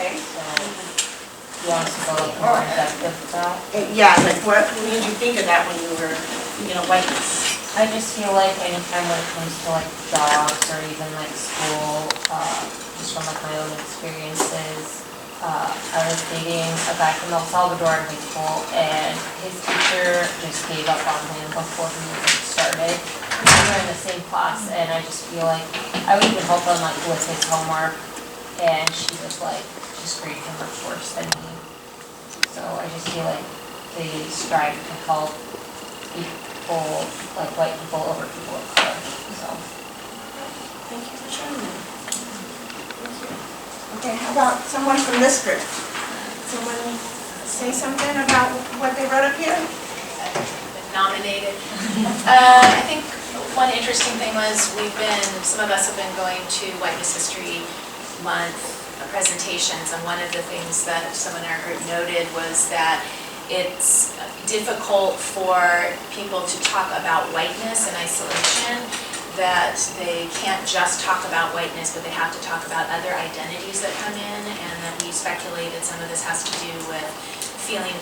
Okay. So, you want us to go like more in depth with that? Yeah, like what made you think of that when you were, whiteness? I just feel like anytime when it comes to like jobs or even like school, just from like my own experiences, I was dating a guy from El Salvador in high school, and his teacher just gave up on him before he even started. We were in the same class, and I just feel like I would even help him like with his homework, and she was like just grade him much worse than me. So I just feel like they strive to help people, like white people over people of color. So Thank you for sharing that. Thank you. Okay, how about someone from this group? Someone say something about what they wrote up here? Been nominated. I think one interesting thing was some of us have been going to Whiteness History Month presentations, and one of the things that someone in our group noted was that it's difficult for people to talk about whiteness in isolation, that they can't just talk about whiteness, but they have to talk about other identities that come in, and that we speculated some of this has to do with feeling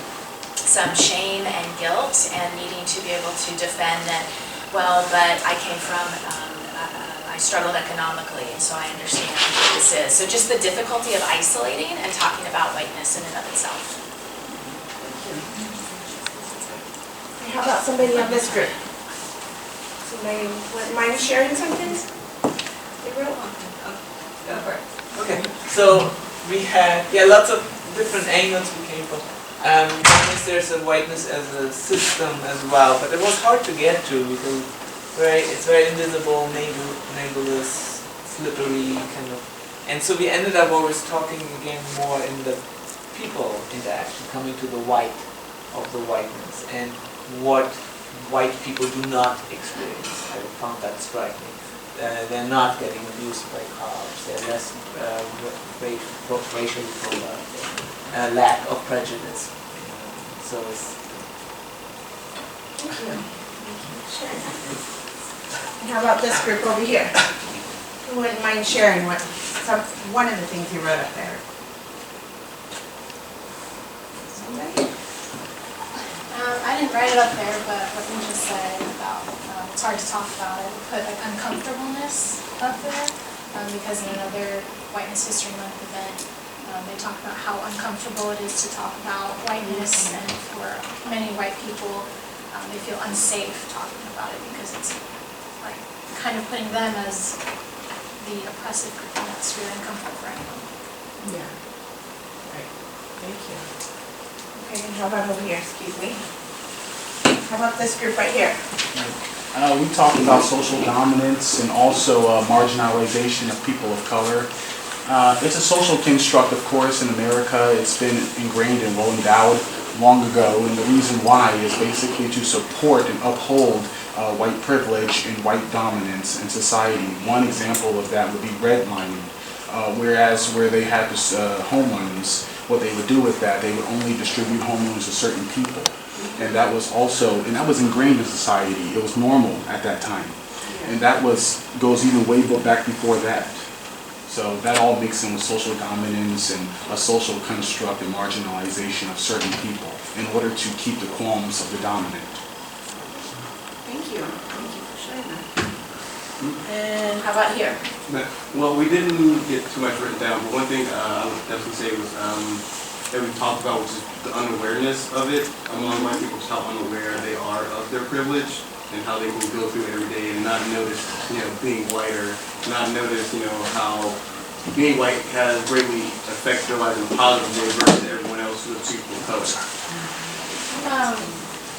some shame and guilt and needing to be able to defend that, well, but I came from, I struggled economically, and so I understand what this is. So just the difficulty of isolating and talking about whiteness in and of itself. How about somebody of this group? Somebody wouldn't mind sharing something they wrote? Go for it. Okay, so we had lots of different angles we came from. There's a whiteness as a system as well, but it was hard to get to because it's very invisible, nebulous, slippery kind of. And so we ended up always talking again more in the people interaction, coming to the white of the whiteness and what white people do not experience. I found that striking. They're not getting abused by cops. They're less racially profiled. Lack of prejudice. So it's. Thank you. Sure. And how about this group over here? Who wouldn't mind sharing one of the things you wrote up there? Somebody? I didn't write it up there, but what you just said about it's hard to talk about it. Put like uncomfortableness up there because in another Whiteness History Month event, they talk about how uncomfortable it is to talk about whiteness, and for many white people, they feel unsafe talking about it because it's like kind of putting them as the oppressive group, and that's really uncomfortable for anyone. Yeah. Right. Thank you. Okay, and how about over here? Excuse me. How about this group right here? We talked about social dominance and also marginalization of people of color. It's a social construct, of course, in America. It's been ingrained and well endowed long ago, and the reason why is basically to support and uphold white privilege and white dominance in society. One example of that would be redlining, whereas where they had this, home loans, what they would do with that, they would only distribute home loans to certain people. And that was ingrained in society. It was normal at that time. And that goes even way back before that. So that all mixed in with social dominance and a social construct and marginalization of certain people in order to keep the qualms of the dominant. Thank you. Thank you for sharing that. And how about here? Well, we didn't get too much written down, but one thing I would definitely say was that we talked about, which is the unawareness of it among white people, just how unaware they are of their privilege and how they can go through it every day and not notice, being white, or not notice, how being white has greatly affected their lives in a positive way versus everyone else who is people of color.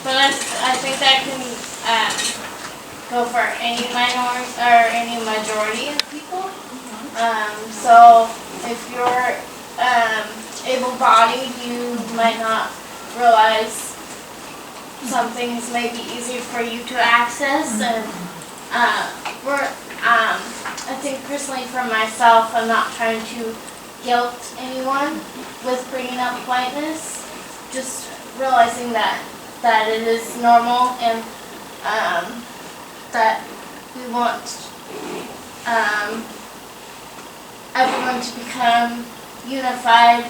But I think that can go for any minority or any majority of people. So if you're able-bodied, you might not realize some things may be easier for you to access, and I think personally for myself, I'm not trying to guilt anyone with bringing up whiteness, just realizing that it is normal, and that we want everyone to become unified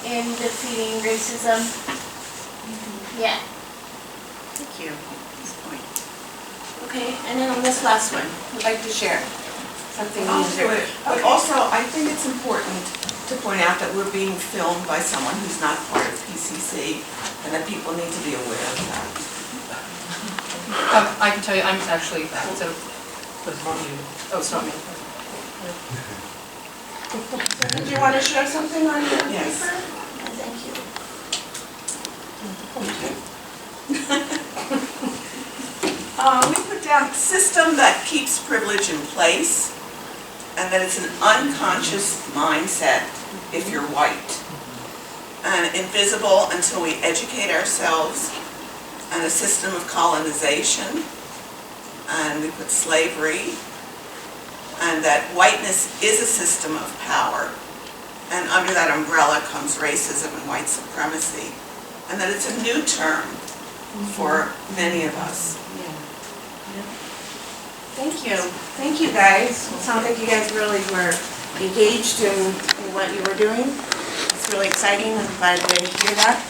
in defeating racism. Yeah. Thank you. This point. Okay, and then on this last one, who'd like to share something I'll easier? do it. But also, I think it's important to point out that we're being filmed by someone who's not part of PCC, and that people need to be aware of that. I can tell you, I'm actually, so, That's not you. oh, it's not me. Did you want to share something on your Yes. paper? Thank you. We put down system that keeps privilege in place, and that it's an unconscious mindset if you're white, and invisible until we educate ourselves, and a system of colonization, and we put slavery, and that whiteness is a system of power, and under that umbrella comes racism and white supremacy, and that it's a new term for many of us. Thank you. Thank you, guys. It sounds like you guys really were engaged in what you were doing. It's really exciting. I'm glad to hear that.